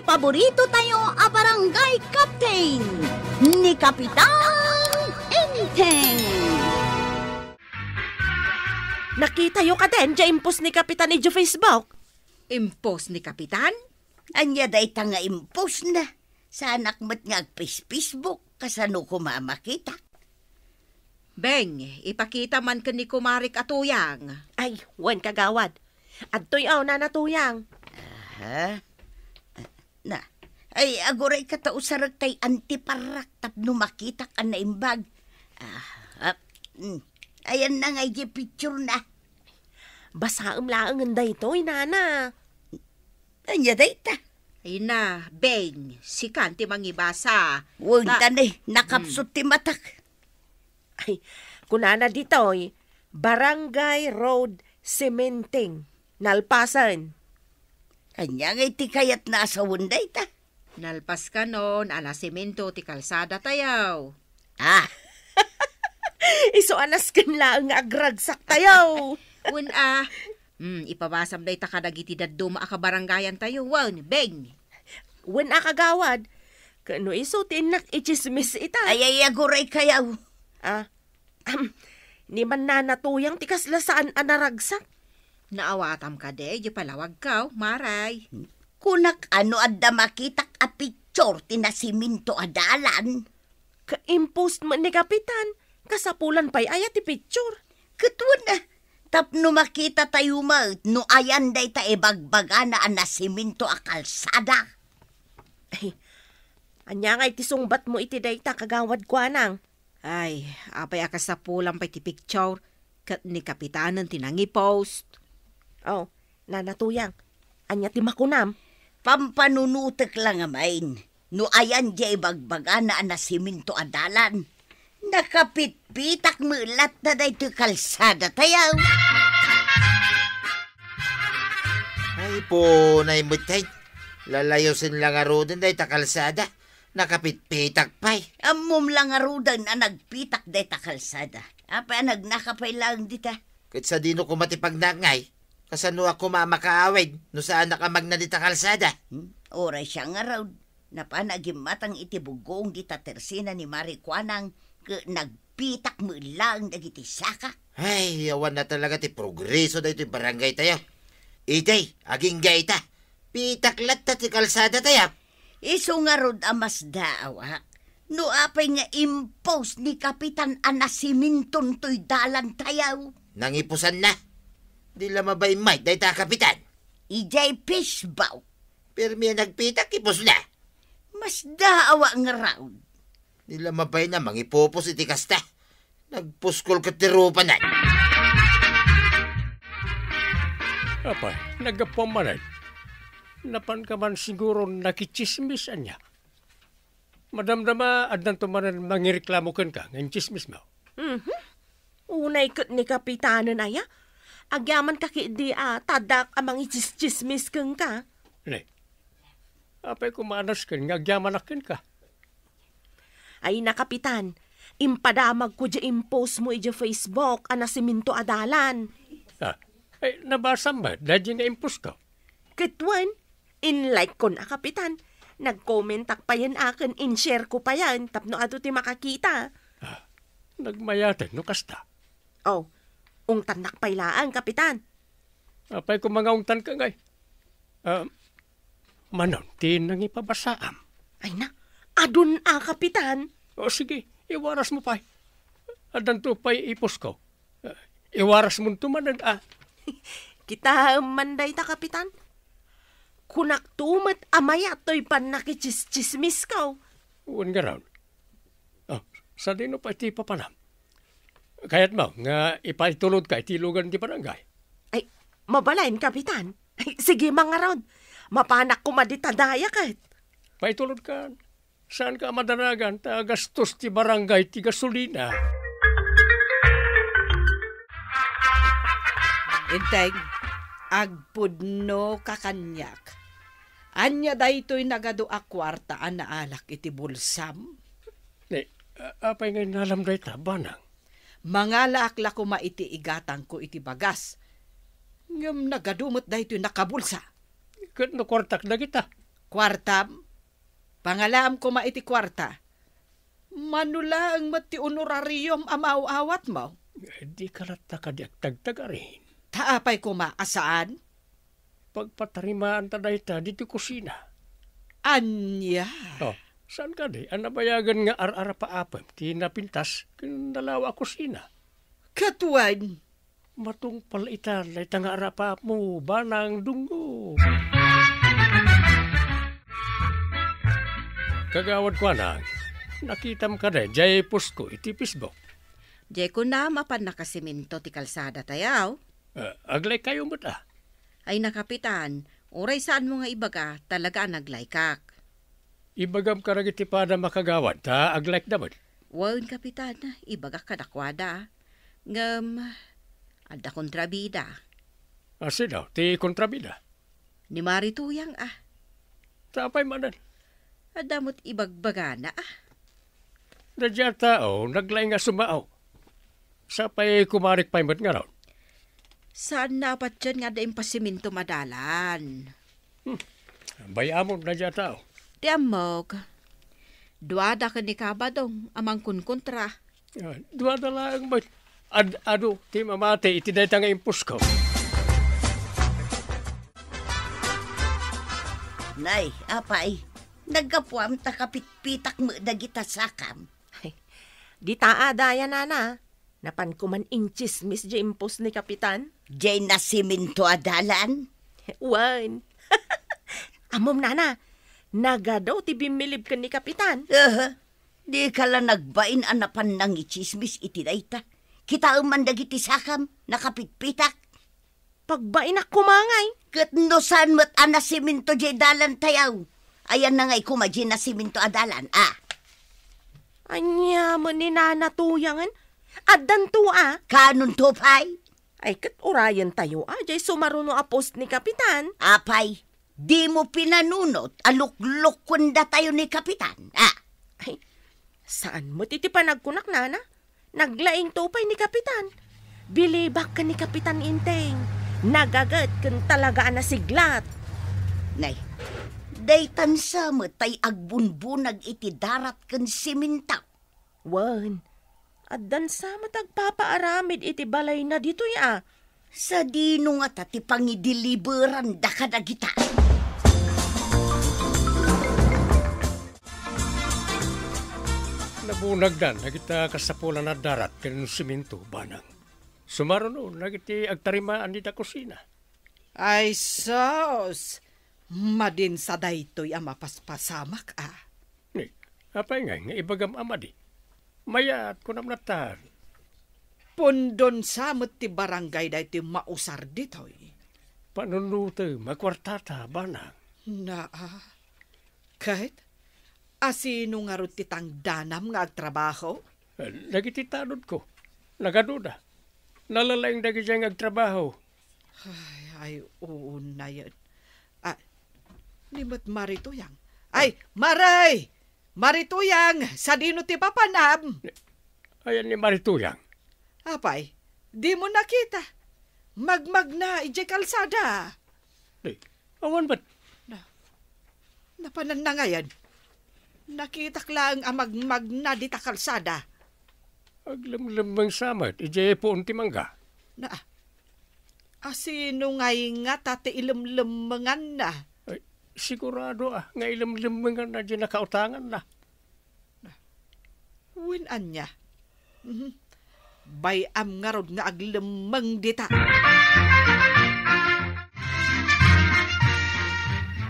paborito tayo a barangay captain ni Kapitan Enteng. Nakita yo ka din, dya impos ni Kapitan ni Facebook. Impos ni Kapitan? Anya day ta nga impos na. Sa anak mo't nga Facebook, kasano ko mamakita. Beng, ipakita man ka ni Kumarik Atuyang. Ay, wan kagawad. At to'y na natuyang. Ha? Na, ay agoray ka tao sarag tay antiparak tapno makita ka na imbag. Ayan na nga picture na. Basa laang ang daytoy, nana. Anya day ta. Ay na, Beng, si Kanti mangibasa. Huwag nakapsot ti matak. Ay, kunana ditoy, Barangay Road Cementing, Nalpasan. Anya nga iti kayat na asawon day ta. Nalpas ka nun, alasimento ti kalsada tayaw. Iso anas kan laang agragsak tayo. Ipabasam day ta kadagiti daduma ka barangayan tayo. Wan, Beng. Wen akagawad, kano iso tinak ichismis ita. Ay, agoray kayaw. Ni man na natuyang tikas lasaan anaragsak. Naawatam ka de, di palawag ka, maray. Kunak ano adda makitak a picture tinasiminto adalan. Ka-impost man ni Kapitan, kasapulan pa'y ayat ti picture. Katun na, tapno makita tayo no ayan day ta ebagbaga na nasiminto a kalsada. Ay, anya nga iti sungbat mo iti day ta kagawad kwa nang. Ay, apay akasapulan pa'y ti picture, ni Kapitanan tinangi post. Oh, nanatuyang. Anya ti makunam. Pampanunutek lang amain. No ayan jay bagbaga na nasiminto adalan. Nakapitpitak mulat na dayto kalsada tayaw. Ay po, naimutay. Lalayosin lang arudan dayta kalsada. Nakapitpitak pa'y. Amom lang arudan na nagpitak dayta kalsada. Apa nagnakapay lang dita. Kahit sa dino ko matipagnangay. Kasano ako mamakaawid no saan nakamagna dita kalsada. Oray siya nga raw. Napanagim matang itibugong dita tersina ni Marikwanang nagpitak mo lang dagiti saka. Ay, yawan na talaga ti progreso da ito'y barangay tayo. Itay, aging gaita. Pitaklat ta ti kalsada tayo. Iso nga rod amas daawak. No apay nga impose ni Kapitan Anasiminton to'y dalan tayaw. Nangipusan na. Di lamabay might dahi ta Kapitan. Ijay fishbaw. Pero miya nagpitak, ipos na. Mas daawa nga raw. Di lamabay na mangipopos iti kasta. Nagpuskol ka tirupanan. Apay, nagapamanan. Napan ka man siguro nakichismis niya. Madamdama, adnan tumanan mangireklamo ka ng chismis mo. Unay kat ni Kapitanan aya. Agyaman ka di tadak amang ichismis kang ka. Ne, apay kumanas ka nga agyaman ka. Ay na Kapitan, impadamag ko di impose mo iti Facebook anasiminto adalan. Ay, nabasa ba? Dahil nga impos ko. Kitwan, in-like ko na Kapitan. Nag-commentak pa yan akin, in-share ko pa yan, tapno ato ti makakita. Nagmayatan, no kasta. Oh, ungtanak pailaan, Kapitan. Apay kung mga ungtan ka ngay. Manon, ti nang ipabasaam. Ay na, adun Kapitan. O sige, iwaras mo pa. Adan to pa'y ipos ko. Iwaras mo tumanan Kita manday ta, Kapitan. Kunak tumat amaya to'y pan nakichismis ka. Uwan nga raw. Sa dino pa iti papanam. Kaya't mo, nga ipaitulod ka, itilugan di barangay. Ay, mabalain, Kapitan. Ay, sige, mga raw. Mapanak ko maditadaya kahit. Paitulod ka. Saan ka madanagan? Tagastos ti barangay, ti gasolina. Integ, agpudno kakanyak. Anya daytoy nagado a kwarta na alak iti bulsam. Apay ngay nalam day ta, banang. Mga laakla ko maiti igatang ko iti bagas. Ngam nagadumot daytoy nakabulsa. Kat no kwartak na kita. Kwartam, pangalam ko maiti kwarta. Manula ang mati honorarium amaw-awat mo. Di kalata ka di agtagtag rin. Taapay ko maasaan? Pagpatarimaan ta dayta dito kusina. Anya. Oh, saan ka di? Anabayagan nga ar-ara pa apam. Tinapintas, kinalawa kusina. Katuan. Matong palaitan, lay tanga arapa mo, banang dungo. Kagawad ko nang, nakitam ka na, jay pusko iti Facebook. Jay ko na mapan nakasiminto ti kalsada tayaw. Aglay kayo mo ta. Ay nakapitan, oray saan mo nga ibaga talaga naglay kak. Ibagam ka rin iti pada makagawad, ta aglay daman. Waun kapitan, ibaga kadakwada. Ngam, ada kontrabida. Daw, ti kontrabida. Ni Marituyang Tapay manan. Adamot ibagbagana Nadya tao, naglay nga sumaaw. Sapay kumarik pa imot nga raw. Saan napat dyan nga daing pasiminto madalan? Bayamon nadya tao. Di amog. Duada ka ni kabadong amang kunkontra. Dua na lang ba? Ado, ti mamate, iti dahi nga impus ko. Nay, apay, nagkapuam takapit-pitak mo dagita sakam. Di taadaya nana. Napan ko man inchismis di impos ni Kapitan. Jay nasiminto adalan. Wan. Amom nana, nagadaw ti bimilib ka ni Kapitan. Di ka lang nagbain anapan ng ichismis iti dayta. Kita man dagiti sakam, nakapit-pitak. Pagbain ak kumangay. Kat no saan mo't anasiminto jay dalan tayaw. Ayan na nga'y kumadji nasiminto adalan, Anya mo ni nanatuyangan. Addan to Kanon to, pay? Ay kat orayan tayo jay sumaruno a post ni Kapitan. Apay, di mo pinanunot, aluklok kunda tayo ni Kapitan, Ay, saan mo titipanag kunak nana? Naglaing tupay ni Kapitan. Bilibak ka ni Kapitan Inteng. Nagagat kan talaga na siglat. Nay, day tansa mo tay agbunbunag iti darat kan simintaw. Wan, addan sa matagpapaaramid iti balay na dito Sa dino nga ti pangidiliberan da kadagita. Nabunag dan, nagita kasapulan na darat, kanino siminto, banang. Sumaro no, nagiti agtarimaan di ta kusina. Ay sos, madin sa daytoy ang mapaspasamak Ni, apay nga ibagam amadi. Mayat ko namnatan. Pundon samot ti barangay daytoy mausar ditoy. Panunute, makwartata, banang. Na kahit asino nga ron titang danam nga agtrabaho? Nagiti tanod ko, nagaduda. Nalalaing dagi siyang agtrabaho. Ay, oo na yan. Nimot Marituyang. Ay, Maray! Marituyang! Sa dino ti papanam? Ayan ni Marituyang. Apay, di mo nakita. Magmag na ije kalsada. Awan ba't? Napanan na ngayon. Nakita lang ang magmag na di ta kalsada. Aglamlamang samat, ije po unti mangga. Na, asino ngay nga tate ilamlamangan na? Ay, sigurado nga ilamlamangan na dyan nakautangan na. Winan niya. Bayam nga rod nga aglamang dita.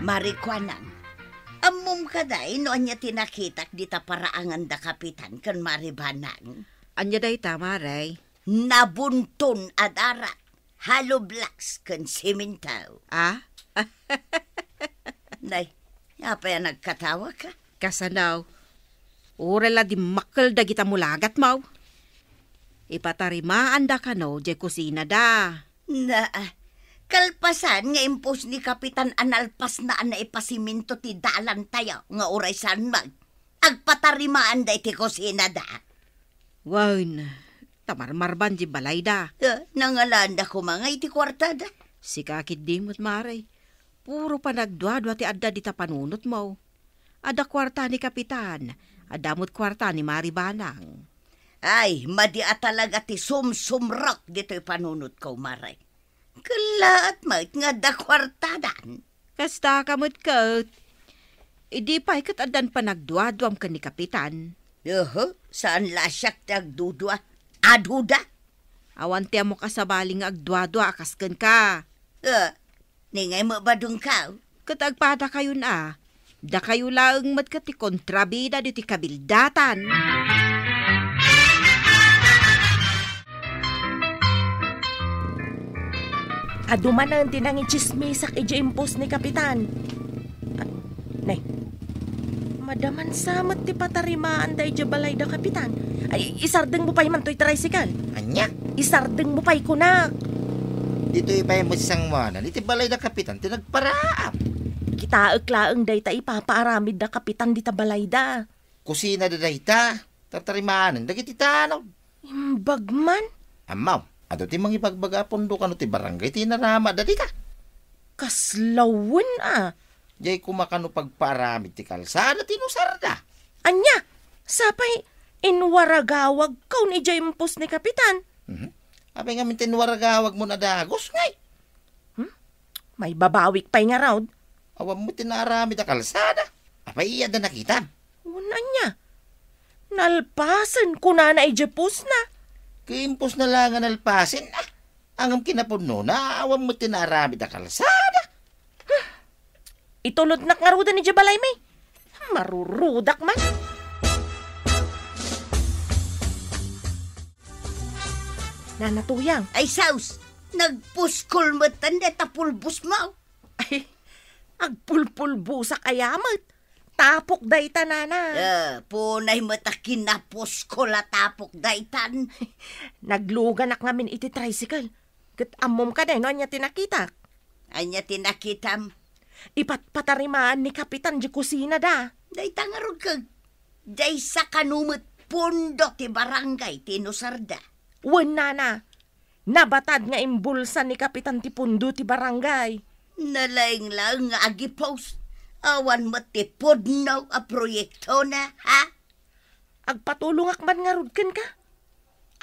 Marikwanan, amom kaday no anya tinakitak dita paraangan da Kapitan kan maribanang. Anya day Maray. Nabunton adarat, halo blocks kan simintaw. Nay, apa yan nagkatawa ka? Kasanaw. Urela di makal da kita mulagat mau. Ipatarimaan da ka no, jay kusina da. Na, kalpasan nga impos ni Kapitan analpas na ipasiminto ti dalan tayo nga oray san mag. Agpatarimaan da iti kusina da. Wain, tamarmarban di balay da. Nangalanda ko mga iti kwarta da. Si kakit dimot Maray. Puro pa nagdwa-dwa ti adda di ta panunot mo. Ada kwarta ni Kapitan, adamot kwarta ni Mari Banang. Ay, madia talaga ti sumsumrak dito'y panunot ko, Maray. Kalaat mait nga da kwartadan. Kasta kamot kat. Idi pa ikat adan pa nagdwa-dwam ka ni Kapitan. Saan lasyak nagdudwa? Aduda? Awan tiya mo kasabaling agdwa-dwa akaskan ka. Ningay mo ba dun ka? Katagpada kayo na. Da kayo laang mat ka ti kontrabida di ti kabildatan. Adumanan din ang ichismisak iji-impos ni Kapitan. Nay, madaman samat ti patarimaan da balay da Kapitan. Ay, isardeng mo pa'y man to'y tricycle. Anya? Isardeng mo pa'y kunak. Dito ipay mo sisang mana, iti balay da Kapitan, tinagparaam. Kitaak-laang day ta ipapaaramid da Kapitan di ta balay da. Kusina da dayta, tatarimaanan, dagiti tanaw. Bagman? Amaw, ato ti mga ipagbaga pondo kano ti barangay, tinarama da dita. Kaslawin ah. Jay kumakano pagparamid ti kalsada, tinusarda. Anya, sapay, inwaragawag kaun ija-impos ni Kapitan. Apay nga mintinwaragawag mo na dagos ngay. May babawik pa'y nga raw. Awan mo tinarami da kalsada. Apay iya da nakita. Una niya. Nalpasan ko na ijapos na. Kiimpos na lang ang alpasin. Angam kinapuno na awan mo tinarami da kalsada. Itulod na nga ruda ni Jabalay may. Marurudak man. Nanatuyang. Ay, saus! Nagpuskol mo tanda tapulbus mo. Ay, agpulpulbusak ayamat. Tapok daytan, nana. Punay mo ta kinapuskol at tapok daytan. Nagluganak ngamin iti tricycle. Kat amom ka na, no? Anya tinakita. Anya tinakitam. Ipatpatarimaan ni Kapitan di kusina da. Daytan nga ron kag. Day sa kanumot pundo ti barangay tinusarda. Wen, nana. Nabatad nga imbulsa ni Kapitan ti pundo ti barangay. Nalaing lang nga agi-post. Awan mo ti pudnaw a proyekto na, ha? Agpatulungak man nga rudken ka.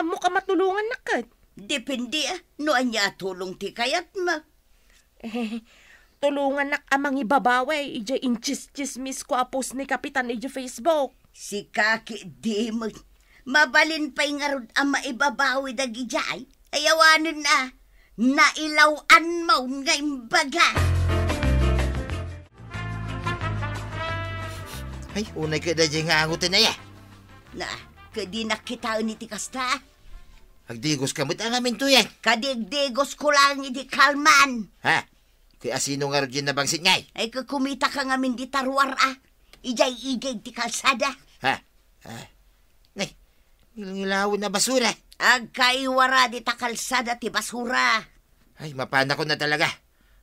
Amo ka matulungan nakat. Depende no anya tulong ti kayat mo. Tulungan nak amang ibabaway. Ija inchis-chismis ko apos ni Kapitan ija Facebook. Si Kaki di mo. Mabalin pa'y nga rod ang maibabawi dagi jay. Ayawanin na. Nailawan mo nga imbaga. Ay, unay ka da dyan nga angutin na ya. Na, kadi nakita ni ti kasta. Agdigos kamot ang amin to yan. Kadigdigos ko lang iti kalman. Ha? Kaya sino nga rin na bangsit ngay? Ay kakumita ka ngamin di taruar Ijay-igay ti kalsada. Ha? Nay, ngilawin na basura. Agkaiwara di ta kalsada ti basura. Ay, mapan ako na talaga.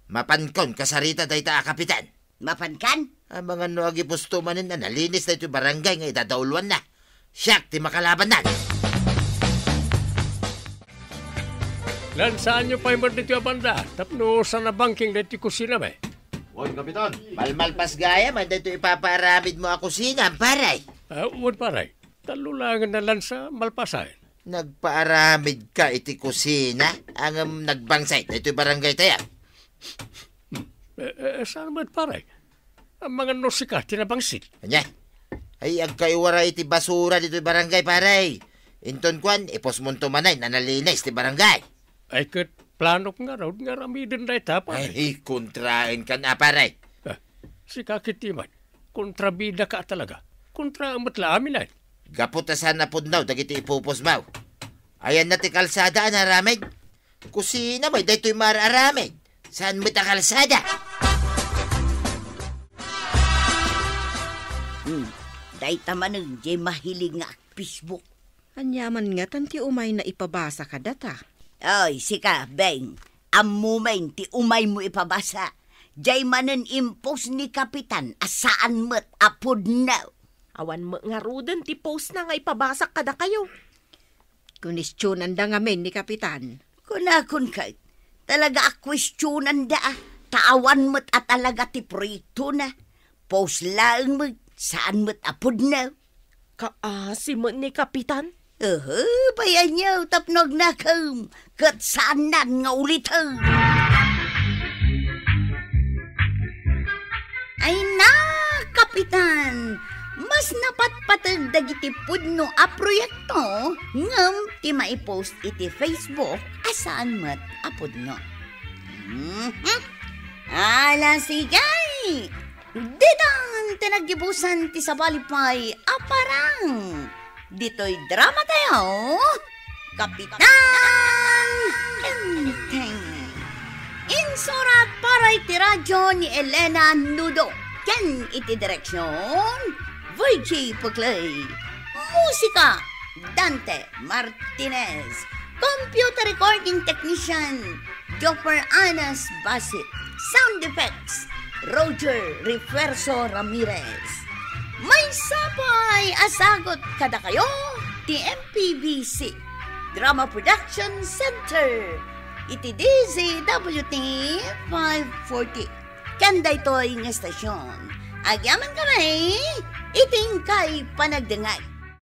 Mapankon kasarita day ta Kapitan. Mapankan? Ang mga no agipusto manin na nalinis na ito barangay nga idadauluan na. Siyak, ti makalaban na. Lan, saan nyo pa yung dito yung banda? Tapno sa nabangking dito kusina ba? Oy, Kapitan. Malmalpas gaya, man dito ipaparamid mo ako kusina, paray. Uwan paray. Talulangan na lan sa malpasayan. Nagpaaramid ka iti kusina ang nagbangsay na ito barangay tayo. Saan ba paray? Ang mga nosika, tinabangsit. Anya? Ay, agkaiwara iti basura dito barangay, paray. Inton kwan, ipos munto manay na nalinis ti barangay. Ay, kat planok nga raw, nga ramidin na ita, paray. Ay, kontrain ka na, paray. Si kakitiman, kontrabida ka talaga. Kontra ang matla amin ay. Gaputasan na pudnaw, dagiti ipupos maw. Ayan na ti kalsada, anaramig. Kusina mo, dahito yung mararamig. Saan mo ta kalsada? Day taman di mahilig nga Facebook. Anyaman nga tanti umay na ipabasa ka data. Ay, sika, Beng. Amumain ti umay mo ipabasa. Jay manen impos ni Kapitan asaan mo't apod na. Awan mo nga rudan ti post na nga ipabasak kada kayo. Kunistyonan da ngamin ni Kapitan. Kunakon kay, talaga akwestiyonan da Taawan mo't at talaga ti prito na. Post lang mo, saan mo't apod na. Kaasi mo ni Kapitan? Bayan niyo, tapnog na kam. Kat saan nan nga ulitan. Ay na, Kapitan. Mas napatpatag dagiti pudno a proyekto ngam ti maipost iti Facebook asaan mat a pudno. Ala sigay! Didang tinagibusan ti sabalipay aparang. Dito'y drama tayo, Kapitan Enteng. Insurat para iti radyo ni Elena Nudo. Ken iti direksyon, Virgie Puglay. Musika, Dante Martinez. Computer recording technician, Joffer Anas Basit. Sound effects, Roger Refuerzo Ramirez. May sapay asagot kada kayo, ti MPBC Drama Production Center. Iti DZWT 540. Kanda ito'y ng estasyon. Agyaman kami, iting kay panagdangay.